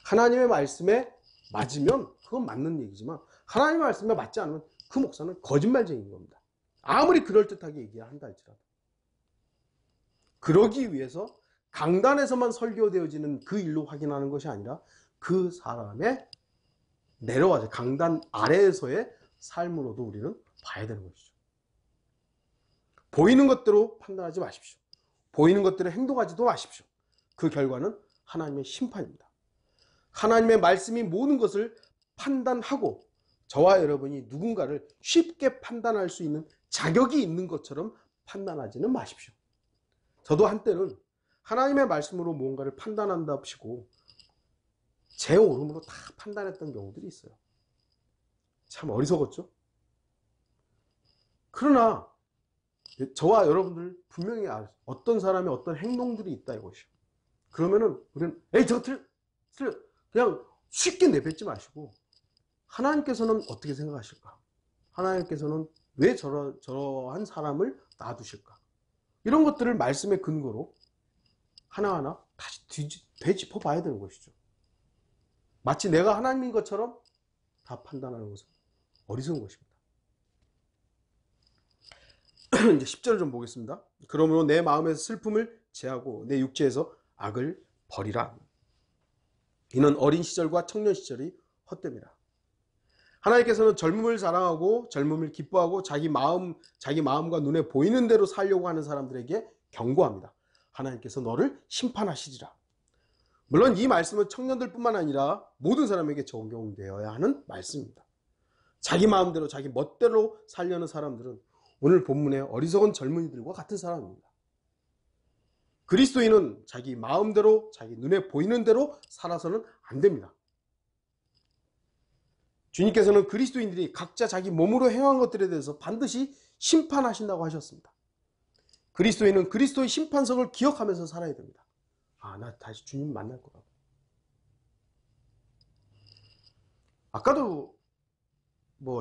하나님의 말씀에 맞으면 그건 맞는 얘기지만 하나님의 말씀에 맞지 않으면 그 목사는 거짓말쟁이인 겁니다. 아무리 그럴듯하게 얘기한다 할지라도. 그러기 위해서 강단에서만 설교되어지는 그 일로 확인하는 것이 아니라 그 사람의 내려와서 강단 아래에서의 삶으로도 우리는 봐야 되는 것이죠. 보이는 것대로 판단하지 마십시오. 보이는 것대로 행동하지도 마십시오. 그 결과는 하나님의 심판입니다. 하나님의 말씀이 모든 것을 판단하고 저와 여러분이 누군가를 쉽게 판단할 수 있는 자격이 있는 것처럼 판단하지는 마십시오. 저도 한때는 하나님의 말씀으로 무언가를 판단한답시고 제 오름으로 다 판단했던 경우들이 있어요. 참 어리석었죠? 그러나 저와 여러분들 분명히 어떤 사람의 어떤 행동들이 있다 이것이요. 그러면은 우리는 에이 저거 틀려 그냥 쉽게 내뱉지 마시고 하나님께서는 어떻게 생각하실까? 하나님께서는 왜 저러한 사람을 놔두실까? 이런 것들을 말씀의 근거로 하나하나 다시 되짚어 봐야 되는 것이죠. 마치 내가 하나님인 것처럼 다 판단하는 것은 어리석은 것입니다. 이제 10절을 좀 보겠습니다. 그러므로 내 마음에서 슬픔을 제하고 내 육체에서 악을 버리라. 이는 어린 시절과 청년 시절이 헛됩니다. 하나님께서는 젊음을 사랑하고 젊음을 기뻐하고 자기 마음과 눈에 보이는 대로 살려고 하는 사람들에게 경고합니다. 하나님께서 너를 심판하시리라. 물론 이 말씀은 청년들뿐만 아니라 모든 사람에게 적용되어야 하는 말씀입니다. 자기 마음대로 자기 멋대로 살려는 사람들은 오늘 본문의 어리석은 젊은이들과 같은 사람입니다. 그리스도인은 자기 마음대로 자기 눈에 보이는 대로 살아서는 안 됩니다. 주님께서는 그리스도인들이 각자 자기 몸으로 행한 것들에 대해서 반드시 심판하신다고 하셨습니다. 그리스도인은 그리스도의 심판석을 기억하면서 살아야 됩니다. 나 다시 주님 만날 거라고. 아까도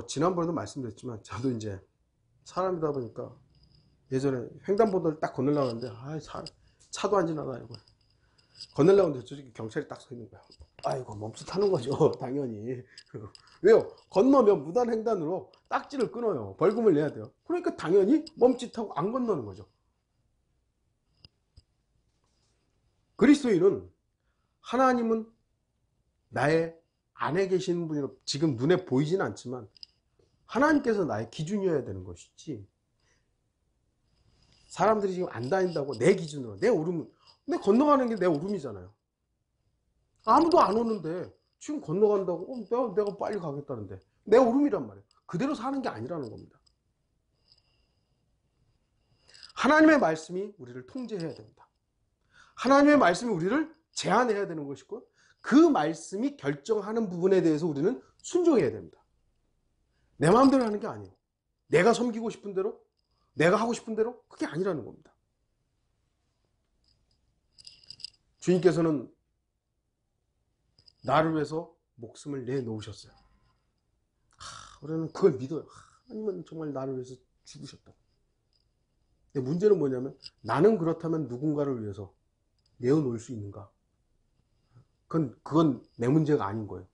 지난번에도 말씀드렸지만 저도 이제 사람이다 보니까 예전에 횡단보도를 딱 건너려고 하는데 차도 안 지나가고 건너려고 하는데 저쪽에 경찰이 딱 서 있는 거야. 아이고 멈칫하는 거죠. 당연히. 왜요? 건너면 무단횡단으로 딱지를 끊어요. 벌금을 내야 돼요. 그러니까 당연히 멈칫하고 안 건너는 거죠. 그리스도인은 하나님은 나의 안에 계시는 분으로 지금 눈에 보이진 않지만 하나님께서 나의 기준이어야 되는 것이지, 사람들이 지금 안 다닌다고 내 기준으로, 내 오름은, 내 건너가는 게 내 오름이잖아요. 아무도 안 오는데 지금 건너간다고 내가 빨리 가겠다는데 내 오름이란 말이에요. 그대로 사는 게 아니라는 겁니다. 하나님의 말씀이 우리를 통제해야 됩니다. 하나님의 말씀이 우리를 제한해야 되는 것이고, 그 말씀이 결정하는 부분에 대해서 우리는 순종해야 됩니다. 내 마음대로 하는 게 아니에요. 내가 섬기고 싶은 대로, 내가 하고 싶은 대로, 그게 아니라는 겁니다. 주님께서는 나를 위해서 목숨을 내놓으셨어요. 우리는 그걸 믿어요. 하나님은 정말 나를 위해서 죽으셨다. 근데 문제는 뭐냐면, 나는 그렇다면 누군가를 위해서 내어놓을 수 있는가? 그건 내 문제가 아닌 거예요.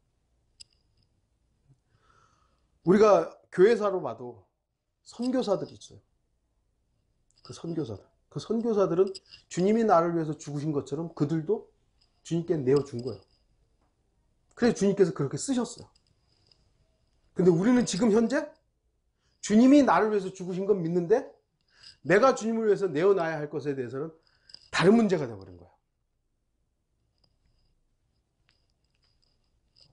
우리가 교회사로 봐도 선교사들이 있어요. 그 선교사들은 주님이 나를 위해서 죽으신 것처럼 그들도 주님께 내어준 거예요. 그래서 주님께서 그렇게 쓰셨어요. 근데 우리는 지금 현재 주님이 나를 위해서 죽으신 건 믿는데, 내가 주님을 위해서 내어놔야 할 것에 대해서는 다른 문제가 되어버린 거예요.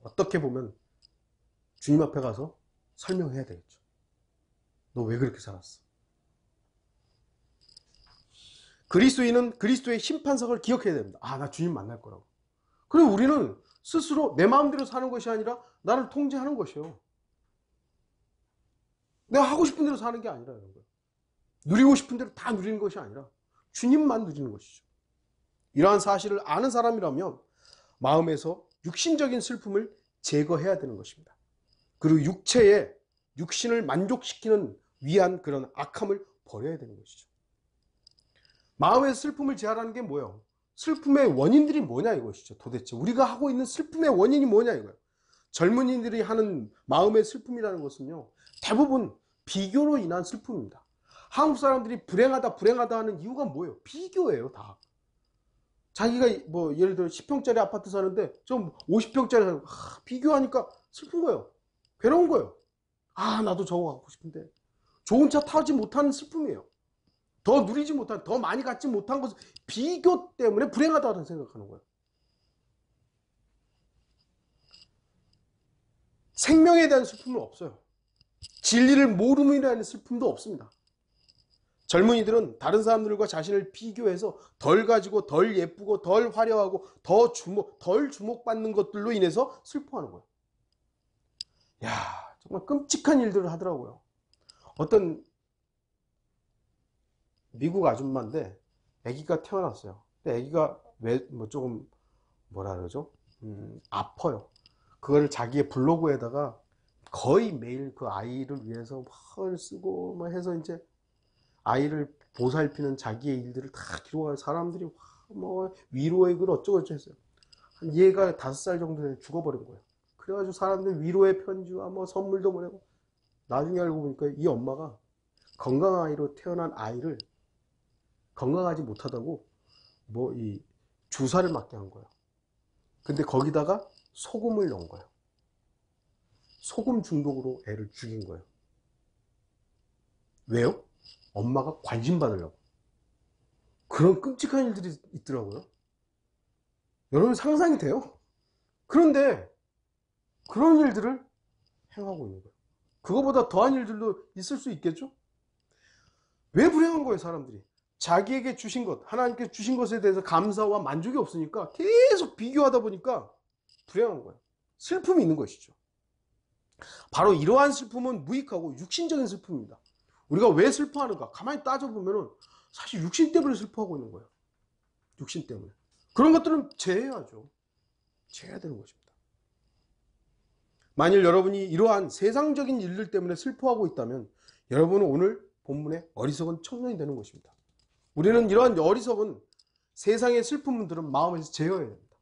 어떻게 보면 주님 앞에 가서 설명해야 되겠죠. 너 왜 그렇게 살았어? 그리스도인은 그리스도의 심판석을 기억해야 됩니다. 나 주님 만날 거라고. 그리고 우리는 스스로 내 마음대로 사는 것이 아니라 나를 통제하는 것이요. 내가 하고 싶은 대로 사는 게 아니라 이런 거예요. 누리고 싶은 대로 다 누리는 것이 아니라 주님만 누리는 것이죠. 이러한 사실을 아는 사람이라면 마음에서 육신적인 슬픔을 제거해야 되는 것입니다. 그리고 육신을 만족시키는 위한 그런 악함을 버려야 되는 것이죠. 마음의 슬픔을 제하라는 게 뭐예요? 슬픔의 원인들이 뭐냐 이것이죠. 도대체 우리가 하고 있는 슬픔의 원인이 뭐냐 이거예요. 젊은이들이 하는 마음의 슬픔이라는 것은요, 대부분 비교로 인한 슬픔입니다. 한국 사람들이 불행하다 하는 이유가 뭐예요? 비교예요. 다. 자기가 예를 들어 10평짜리 아파트 사는데 좀 50평짜리 사는, 비교하니까 슬픈 거예요. 괴로운 거예요. 나도 저거 갖고 싶은데. 좋은 차 타지 못하는 슬픔이에요. 더 누리지 못한, 더 많이 갖지 못한 것을 비교 때문에 불행하다고 생각하는 거예요. 생명에 대한 슬픔은 없어요. 진리를 모름이라는 슬픔도 없습니다. 젊은이들은 다른 사람들과 자신을 비교해서 덜 가지고, 덜 예쁘고, 덜 화려하고, 덜 주목받는 것들로 인해서 슬퍼하는 거예요. 정말 끔찍한 일들을 하더라고요. 어떤 미국 아줌마인데 아기가 태어났어요. 근데 아기가 조금 뭐라 그러죠? 아파요. 그걸 자기의 블로그에다가 거의 매일 그 아이를 위해서 막 쓰고 해서 이제 아이를 보살피는 자기의 일들을 다 기록하는 사람들이 위로의 글 어쩌고저쩌고 했어요. 얘가 5살 정도 되면 죽어버린 거예요. 그래가지고 사람들 위로의 편지와 선물도 보내고, 나중에 알고 보니까 이 엄마가 건강한 아이로 태어난 아이를 건강하지 못하다고 이 주사를 맞게 한 거예요. 근데 거기다가 소금을 넣은 거예요. 소금 중독으로 애를 죽인 거예요. 왜요? 엄마가 관심 받으려고. 그런 끔찍한 일들이 있더라고요. 여러분 상상이 돼요? 그런데 그런 일들을 행하고 있는 거예요. 그거보다 더한 일들도 있을 수 있겠죠? 왜 불행한 거예요, 사람들이? 자기에게 주신 것, 하나님께 주신 것에 대해서 감사와 만족이 없으니까 계속 비교하다 보니까 불행한 거예요. 슬픔이 있는 것이죠. 바로 이러한 슬픔은 무익하고 육신적인 슬픔입니다. 우리가 왜 슬퍼하는가? 가만히 따져보면 사실 육신 때문에 슬퍼하고 있는 거예요. 육신 때문에. 그런 것들은 제해야죠. 제해야 되는 것입니다. 만일 여러분이 이러한 세상적인 일들 때문에 슬퍼하고 있다면 여러분은 오늘 본문의 어리석은 청년이 되는 것입니다. 우리는 이러한 어리석은 세상의 슬픔들은 마음에서 제어해야 됩니다.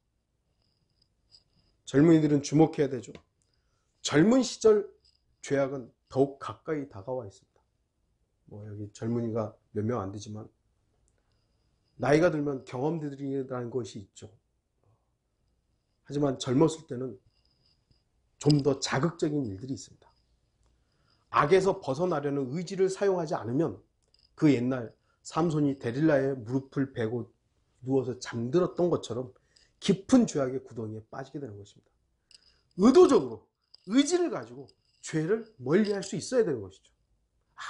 젊은이들은 주목해야 되죠. 젊은 시절 죄악은 더욱 가까이 다가와 있습니다. 여기 젊은이가 몇 명 안 되지만 나이가 들면 경험들이라는 것이 있죠. 하지만 젊었을 때는 좀 더 자극적인 일들이 있습니다. 악에서 벗어나려는 의지를 사용하지 않으면 그 옛날 삼손이 데릴라의 무릎을 베고 누워서 잠들었던 것처럼 깊은 죄악의 구덩이에 빠지게 되는 것입니다. 의도적으로 의지를 가지고 죄를 멀리할 수 있어야 되는 것이죠.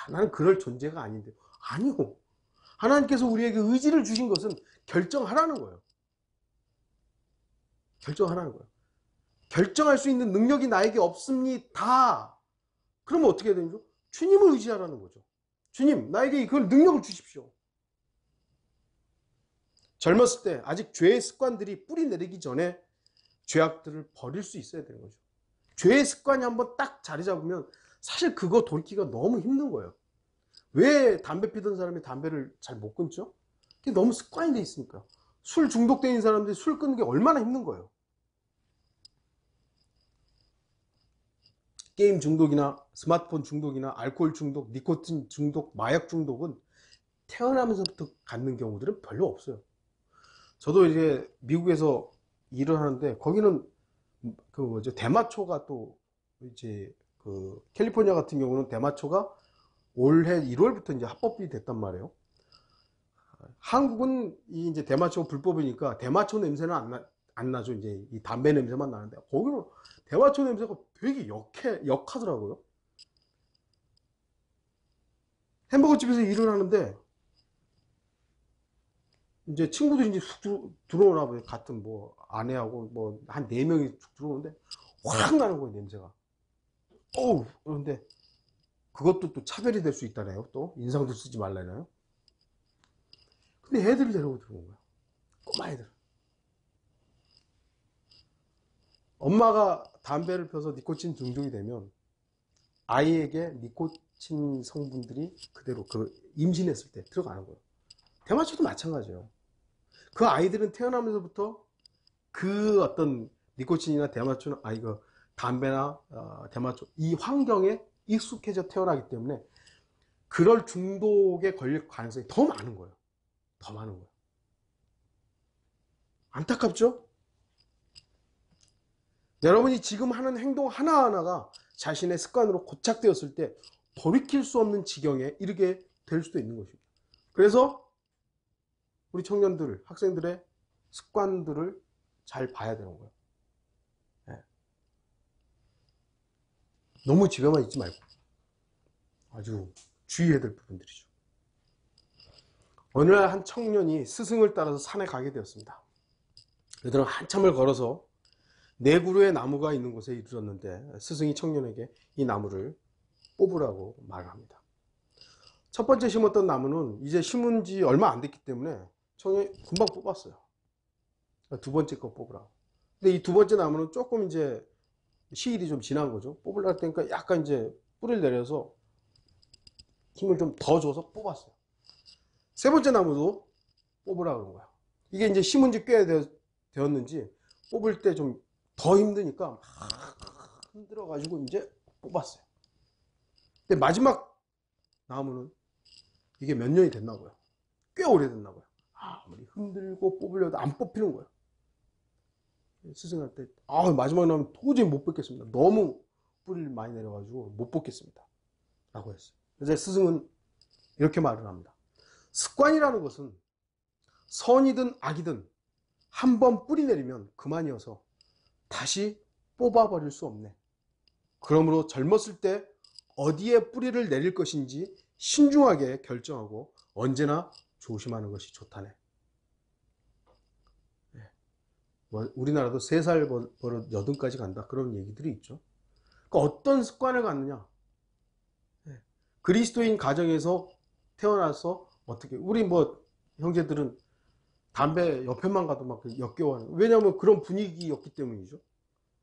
나는 그럴 존재가 아닌데. 아니요. 하나님께서 우리에게 의지를 주신 것은 결정하라는 거예요. 결정하라는 거예요. 결정할 수 있는 능력이 나에게 없습니다. 그러면 어떻게 해야 되죠? 주님을 의지하라는 거죠. 주님, 나에게 그걸 능력을 주십시오. 젊었을 때 아직 죄의 습관들이 뿌리 내리기 전에 죄악들을 버릴 수 있어야 되는 거죠. 죄의 습관이 한번 딱 자리 잡으면 사실 그거 돌이키기가 너무 힘든 거예요. 왜 담배 피던 사람이 담배를 잘 못 끊죠? 그게 너무 습관이 돼 있으니까. 술 중독되어 있는 사람들이 술 끊는 게 얼마나 힘든 거예요. 게임 중독이나 스마트폰 중독이나 알코올 중독, 니코틴 중독, 마약 중독은 태어나면서부터 갖는 경우들은 별로 없어요. 저도 이제 미국에서 일을 하는데 거기는 대마초가 또 이제 캘리포니아 같은 경우는 대마초가 올해 1월부터 이제 합법이 됐단 말이에요. 한국은 이제 대마초 불법이니까 대마초 냄새는 안 나죠. 이제 이 담배 냄새만 나는데 거기는 대마초 냄새가 되게 역하더라고요. 햄버거 집에서 일을 하는데 이제 친구들이 이제 쑥 들어오나 봐요. 같은 아내하고 한 4명이 쭉 들어오는데 확 나는 거예요, 냄새가. 어우, 그런데 그것도 또 차별이 될 수 있다네요. 또 인상도 쓰지 말라나요. 근데 애들을 데리고 들어온 거야. 꼬마 애들. 엄마가 담배를 펴서 니코틴 중독이 되면 아이에게 니코틴 성분들이 그대로 임신했을 때 들어가는 거예요. 대마초도 마찬가지예요. 그 아이들은 태어나면서부터 그 어떤 니코틴이나 대마초나 담배나 대마초 이 환경에 익숙해져 태어나기 때문에 그럴 중독에 걸릴 가능성이 더 많은 거예요. 더 많은 거예요. 안타깝죠? 여러분이 지금 하는 행동 하나하나가 자신의 습관으로 고착되었을 때 돌이킬 수 없는 지경에 이르게 될 수도 있는 것입니다. 그래서 우리 청년들, 학생들의 습관들을 잘 봐야 되는 거예요. 네. 너무 집에만 있지 말고 아주 주의해야 될 부분들이죠. 어느 날 한 청년이 스승을 따라서 산에 가게 되었습니다. 그들은 한참을 걸어서 4그루의 나무가 있는 곳에 이르렀는데 스승이 청년에게 이 나무를 뽑으라고 말을 합니다. 첫 번째 심었던 나무는 이제 심은 지 얼마 안 됐기 때문에 청년이 금방 뽑았어요. 두 번째 거 뽑으라고. 근데 이 두 번째 나무는 조금 이제 시일이 좀 지난 거죠. 뽑으려고 하니까 약간 이제 뿌리를 내려서 힘을 좀 더 줘서 뽑았어요. 세 번째 나무도 뽑으라고 그런 거야. 이게 이제 심은 지 꽤 되었는지 뽑을 때 좀 더 힘드니까 막 흔들어 가지고 이제 뽑았어요. 근데 마지막 나무는 이게 몇 년이 됐나 봐요. 꽤 오래됐나 봐요. 아무리 흔들고 뽑으려도 안 뽑히는 거예요. 스승한테 마지막 나무는 도저히 못 뽑겠습니다. 너무 뿌리를 많이 내려가지고 못 뽑겠습니다. 라고 했어요. 그래서 스승은 이렇게 말을 합니다. 습관이라는 것은 선이든 악이든 한번 뿌리 내리면 그만이어서 다시 뽑아버릴 수 없네. 그러므로 젊었을 때 어디에 뿌리를 내릴 것인지 신중하게 결정하고 언제나 조심하는 것이 좋다네. 우리나라도 3살 버릇 8까지 간다. 그런 얘기들이 있죠. 그러니까 어떤 습관을 갖느냐. 그리스도인 가정에서 태어나서 어떻게 우리 형제들은 담배 옆에만 가도 막 역겨워하는. 왜냐하면 그런 분위기였기 때문이죠.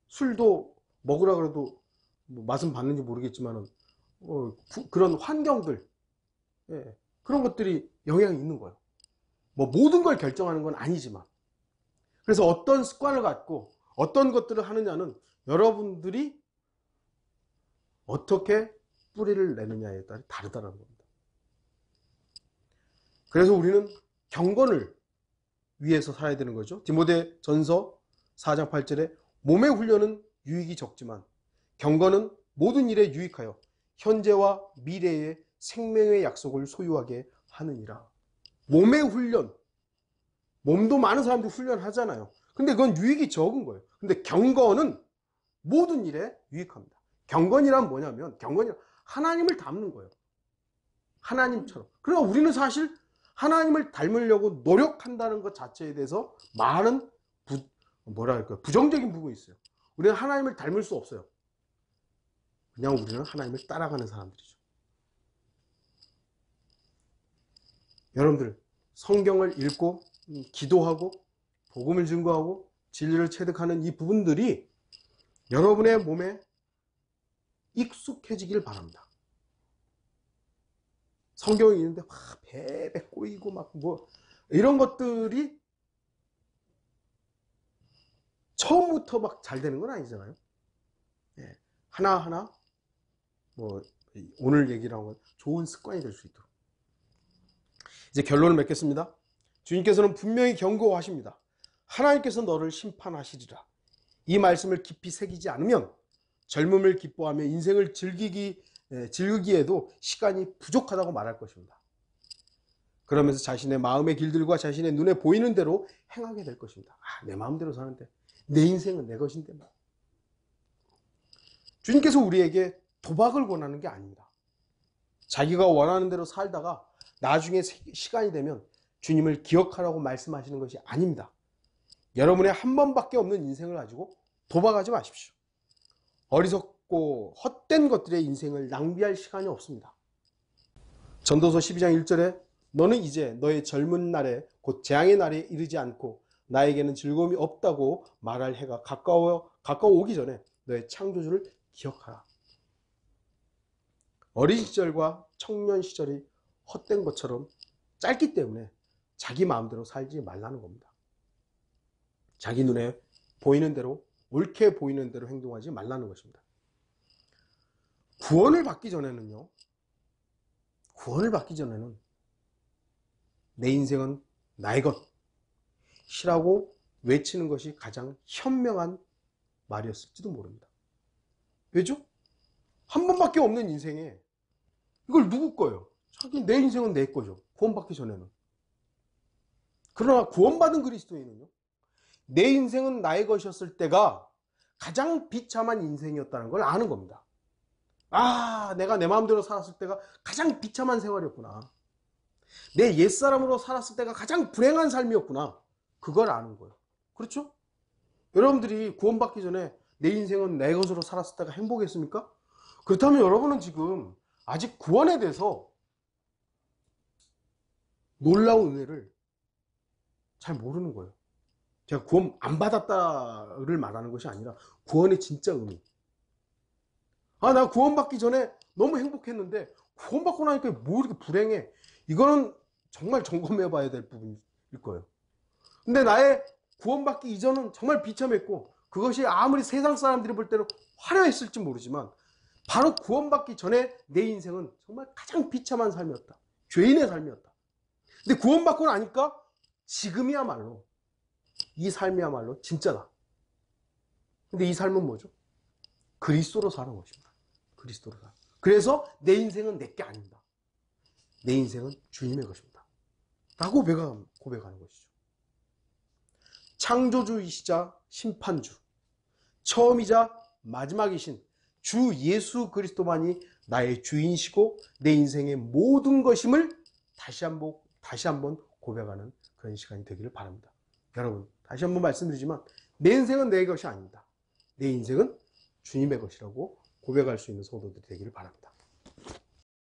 술도 먹으라 그래도 맛은 봤는지 모르겠지만 그런 환경들 그런 것들이 영향이 있는 거예요. 모든 걸 결정하는 건 아니지만. 그래서 어떤 습관을 갖고 어떤 것들을 하느냐는 여러분들이 어떻게 뿌리를 내느냐에 따라 다르다는 겁니다. 그래서 우리는 경건을 위해서 살아야 되는 거죠. 디모데 전서 4장 8절에 몸의 훈련은 유익이 적지만 경건은 모든 일에 유익하여 현재와 미래의 생명의 약속을 소유하게 하느니라. 몸의 훈련, 몸도 많은 사람들이 훈련하잖아요. 근데 그건 유익이 적은 거예요. 근데 경건은 모든 일에 유익합니다. 경건이란 뭐냐면, 경건이란 하나님을 닮는 거예요. 하나님처럼. 그러나 우리는 사실 하나님을 닮으려고 노력한다는 것 자체에 대해서 많은 부정적인 부분이 있어요. 우리는 하나님을 닮을 수 없어요. 그냥 우리는 하나님을 따라가는 사람들이죠. 여러분들, 성경을 읽고 기도하고 복음을 증거하고 진리를 체득하는 이 부분들이 여러분의 몸에 익숙해지길 바랍니다. 성경을 읽는데 막 배배 꼬이고 막 이런 것들이 처음부터 막 잘 되는 건 아니잖아요. 예, 하나하나 오늘 얘기를 한 건 좋은 습관이 될 수 있도록. 이제 결론을 맺겠습니다. 주님께서는 분명히 경고하십니다. 하나님께서 너를 심판하시리라. 이 말씀을 깊이 새기지 않으면 젊음을 기뻐하며 인생을 즐기기에도 시간이 부족하다고 말할 것입니다. 그러면서 자신의 마음의 길들과 자신의 눈에 보이는 대로 행하게 될 것입니다. 내 마음대로 사는데, 내 인생은 내 것인데 뭐. 주님께서 우리에게 도박을 권하는 게 아닙니다. 자기가 원하는 대로 살다가 나중에 시간이 되면 주님을 기억하라고 말씀하시는 것이 아닙니다. 여러분의 한 번밖에 없는 인생을 가지고 도박하지 마십시오. 어리석고 헛된 것들의 인생을 낭비할 시간이 없습니다. 전도서 12장 1절에 너는 이제 너의 젊은 날에 곧 재앙의 날에 이르지 않고 나에게는 즐거움이 없다고 말할 해가 가까워 오기 전에 너의 창조주를 기억하라. 어린 시절과 청년 시절이 헛된 것처럼 짧기 때문에 자기 마음대로 살지 말라는 겁니다. 자기 눈에 보이는 대로, 옳게 보이는 대로 행동하지 말라는 것입니다. 구원을 받기 전에는 내 인생은 나의 것이라고 외치는 것이 가장 현명한 말이었을지도 모릅니다. 왜죠? 한 번밖에 없는 인생에 이걸 누구 거예요? 내 인생은 내 거죠. 구원받기 전에는. 그러나 구원받은 그리스도인은요, 내 인생은 나의 것이었을 때가 가장 비참한 인생이었다는 걸 아는 겁니다. 내가 내 마음대로 살았을 때가 가장 비참한 생활이었구나. 내 옛사람으로 살았을 때가 가장 불행한 삶이었구나. 그걸 아는 거예요. 그렇죠? 여러분들이 구원받기 전에 내 인생은 내 것으로 살았을 때가 행복했습니까? 그렇다면 여러분은 지금 아직 구원에 대해서 놀라운 은혜를 잘 모르는 거예요. 제가 구원 안 받았다를 말하는 것이 아니라 구원의 진짜 의미. 나 구원받기 전에 너무 행복했는데 구원받고 나니까 뭐 이렇게 불행해. 이거는 정말 점검해 봐야 될 부분일 거예요. 근데 나의 구원받기 이전은 정말 비참했고 그것이 아무리 세상 사람들이 볼 때는 화려했을지 모르지만 바로 구원받기 전에 내 인생은 정말 가장 비참한 삶이었다. 죄인의 삶이었다. 근데 구원받고 나니까 지금이야말로 이 삶이야말로 진짜다. 근데 이 삶은 뭐죠? 그리스도로 사는 것입니다. 그리스도로 살아. 그래서 내 인생은 내게 아닙니다. 내 인생은 주님의 것입니다. 라고 고백하는 것이죠. 창조주이시자 심판주, 처음이자 마지막이신 주 예수 그리스도만이 나의 주인이시고 내 인생의 모든 것임을 다시 한번 고백하는 그런 시간이 되기를 바랍니다. 여러분, 다시 한번 말씀드리지만 내 인생은 내 것이 아닙니다. 내 인생은 주님의 것이라고 고백할 수 있는 성도들이 되기를 바랍니다.